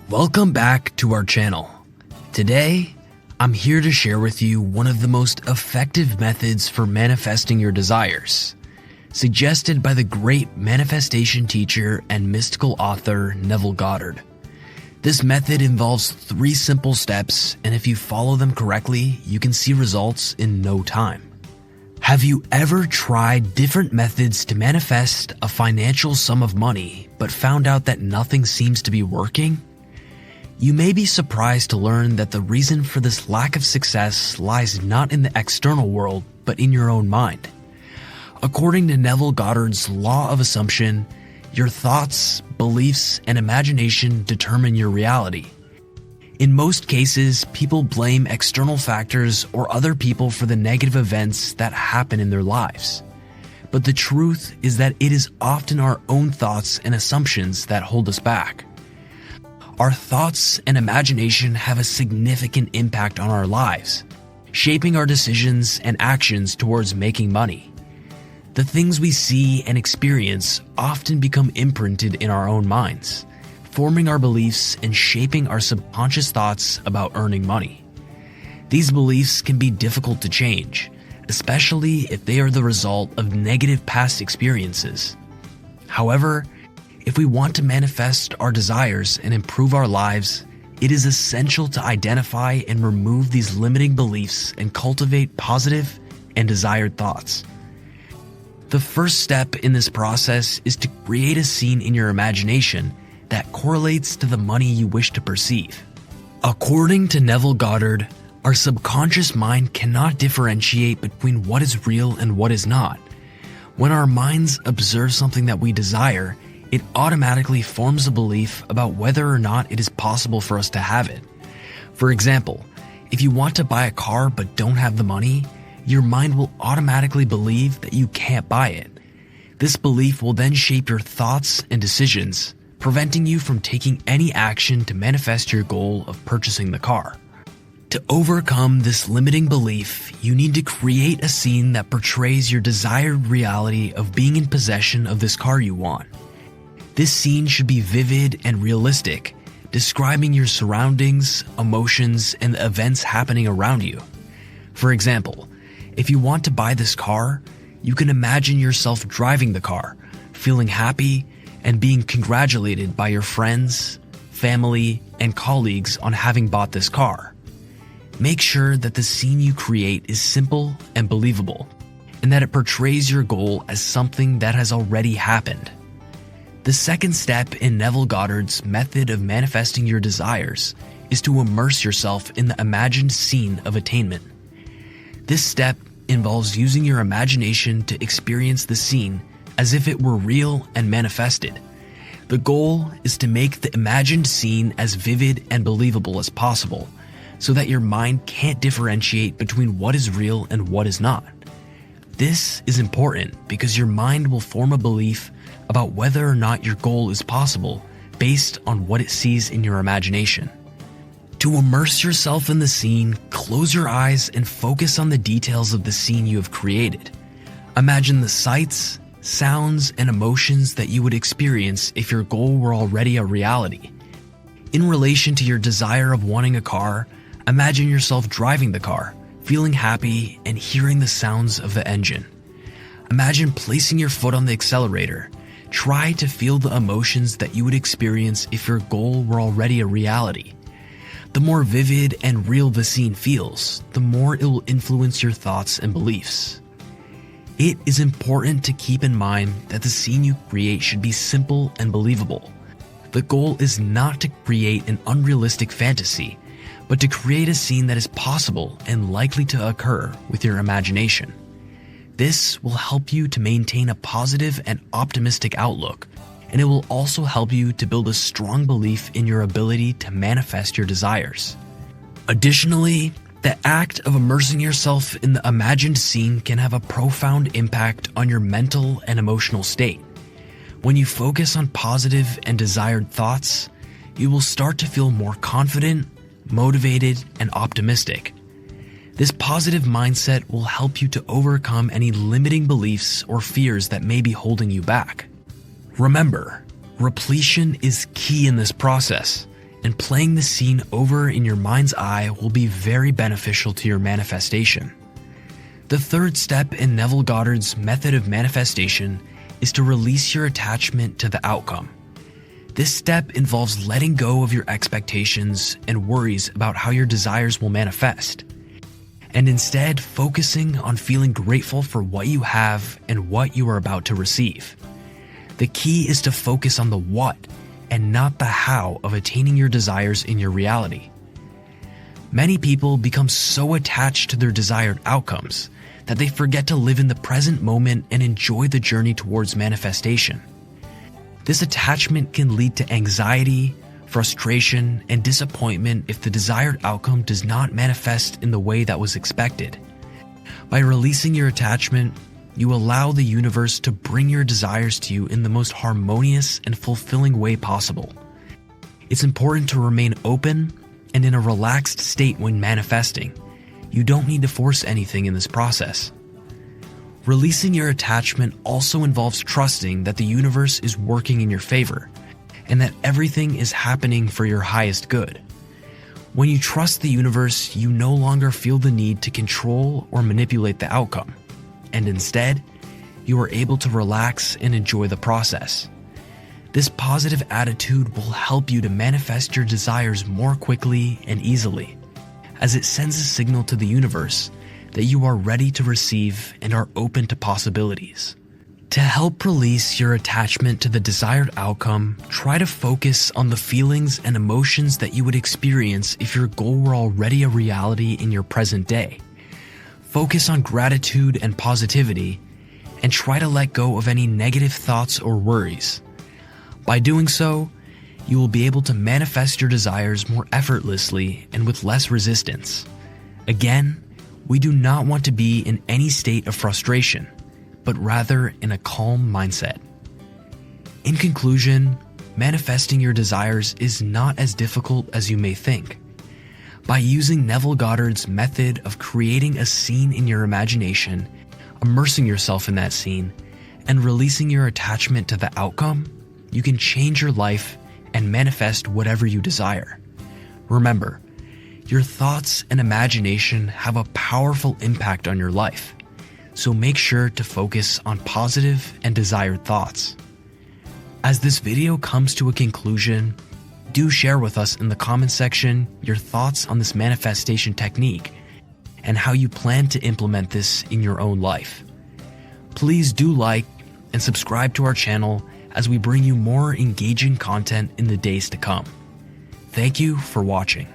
Welcome back to our channel. Today, I'm here to share with you one of the most effective methods for manifesting your desires, suggested by the great manifestation teacher and mystical author Neville Goddard. This method involves 3 simple steps, and if you follow them correctly, you can see results in no time. Have you ever tried different methods to manifest a financial sum of money, but found out that nothing seems to be working? You may be surprised to learn that the reason for this lack of success lies not in the external world, but in your own mind. According to Neville Goddard's law of assumption, your thoughts, beliefs, and imagination determine your reality. In most cases, people blame external factors or other people for the negative events that happen in their lives. But the truth is that it is often our own thoughts and assumptions that hold us back. Our thoughts and imagination have a significant impact on our lives, shaping our decisions and actions towards making money. The things we see and experience often become imprinted in our own minds, forming our beliefs and shaping our subconscious thoughts about earning money. These beliefs can be difficult to change, especially if they are the result of negative past experiences. However, if we want to manifest our desires and improve our lives, it is essential to identify and remove these limiting beliefs and cultivate positive and desired thoughts. The first step in this process is to create a scene in your imagination that correlates to the money you wish to perceive. According to Neville Goddard, our subconscious mind cannot differentiate between what is real and what is not. When our minds observe something that we desire, it automatically forms a belief about whether or not it is possible for us to have it. For example, if you want to buy a car but don't have the money, your mind will automatically believe that you can't buy it. This belief will then shape your thoughts and decisions, preventing you from taking any action to manifest your goal of purchasing the car. To overcome this limiting belief, you need to create a scene that portrays your desired reality of being in possession of this car you want. This scene should be vivid and realistic, describing your surroundings, emotions, and the events happening around you. For example, if you want to buy this car, you can imagine yourself driving the car, feeling happy, and being congratulated by your friends, family, and colleagues on having bought this car. Make sure that the scene you create is simple and believable, and that it portrays your goal as something that has already happened. The second step in Neville Goddard's method of manifesting your desires is to immerse yourself in the imagined scene of attainment. This step involves using your imagination to experience the scene as if it were real and manifested. The goal is to make the imagined scene as vivid and believable as possible, so that your mind can't differentiate between what is real and what is not. This is important because your mind will form a belief about whether or not your goal is possible based on what it sees in your imagination. To immerse yourself in the scene, close your eyes and focus on the details of the scene you have created. Imagine the sights, sounds, and emotions that you would experience if your goal were already a reality. In relation to your desire of wanting a car, imagine yourself driving the car, feeling happy, and hearing the sounds of the engine. Imagine placing your foot on the accelerator. Try to feel the emotions that you would experience if your goal were already a reality. The more vivid and real the scene feels, the more it will influence your thoughts and beliefs. It is important to keep in mind that the scene you create should be simple and believable. The goal is not to create an unrealistic fantasy, but to create a scene that is possible and likely to occur with your imagination. This will help you to maintain a positive and optimistic outlook, and it will also help you to build a strong belief in your ability to manifest your desires. Additionally, the act of immersing yourself in the imagined scene can have a profound impact on your mental and emotional state. When you focus on positive and desired thoughts, you will start to feel more confident, motivated, and optimistic. This positive mindset will help you to overcome any limiting beliefs or fears that may be holding you back. Remember, repletion is key in this process, and playing the scene over in your mind's eye will be very beneficial to your manifestation. The third step in Neville Goddard's method of manifestation is to release your attachment to the outcome. This step involves letting go of your expectations and worries about how your desires will manifest, and instead focusing on feeling grateful for what you have and what you are about to receive. The key is to focus on the what and not the how of attaining your desires in your reality. Many people become so attached to their desired outcomes that they forget to live in the present moment and enjoy the journey towards manifestation. This attachment can lead to anxiety, frustration, and disappointment if the desired outcome does not manifest in the way that was expected. By releasing your attachment, you allow the universe to bring your desires to you in the most harmonious and fulfilling way possible. It's important to remain open and in a relaxed state when manifesting. You don't need to force anything in this process. Releasing your attachment also involves trusting that the universe is working in your favor and that everything is happening for your highest good. When you trust the universe, you no longer feel the need to control or manipulate the outcome, and instead, you are able to relax and enjoy the process. This positive attitude will help you to manifest your desires more quickly and easily, as it sends a signal to the universe that you are ready to receive and are open to possibilities. To help release your attachment to the desired outcome, try to focus on the feelings and emotions that you would experience if your goal were already a reality in your present day. Focus on gratitude and positivity, and try to let go of any negative thoughts or worries. By doing so, you will be able to manifest your desires more effortlessly and with less resistance. Again, we do not want to be in any state of frustration, but rather in a calm mindset. In conclusion, manifesting your desires is not as difficult as you may think. By using Neville Goddard's method of creating a scene in your imagination, immersing yourself in that scene, and releasing your attachment to the outcome, you can change your life and manifest whatever you desire. Remember, your thoughts and imagination have a powerful impact on your life, so make sure to focus on positive and desired thoughts. As this video comes to a conclusion, do share with us in the comments section your thoughts on this manifestation technique and how you plan to implement this in your own life. Please do like and subscribe to our channel as we bring you more engaging content in the days to come. Thank you for watching.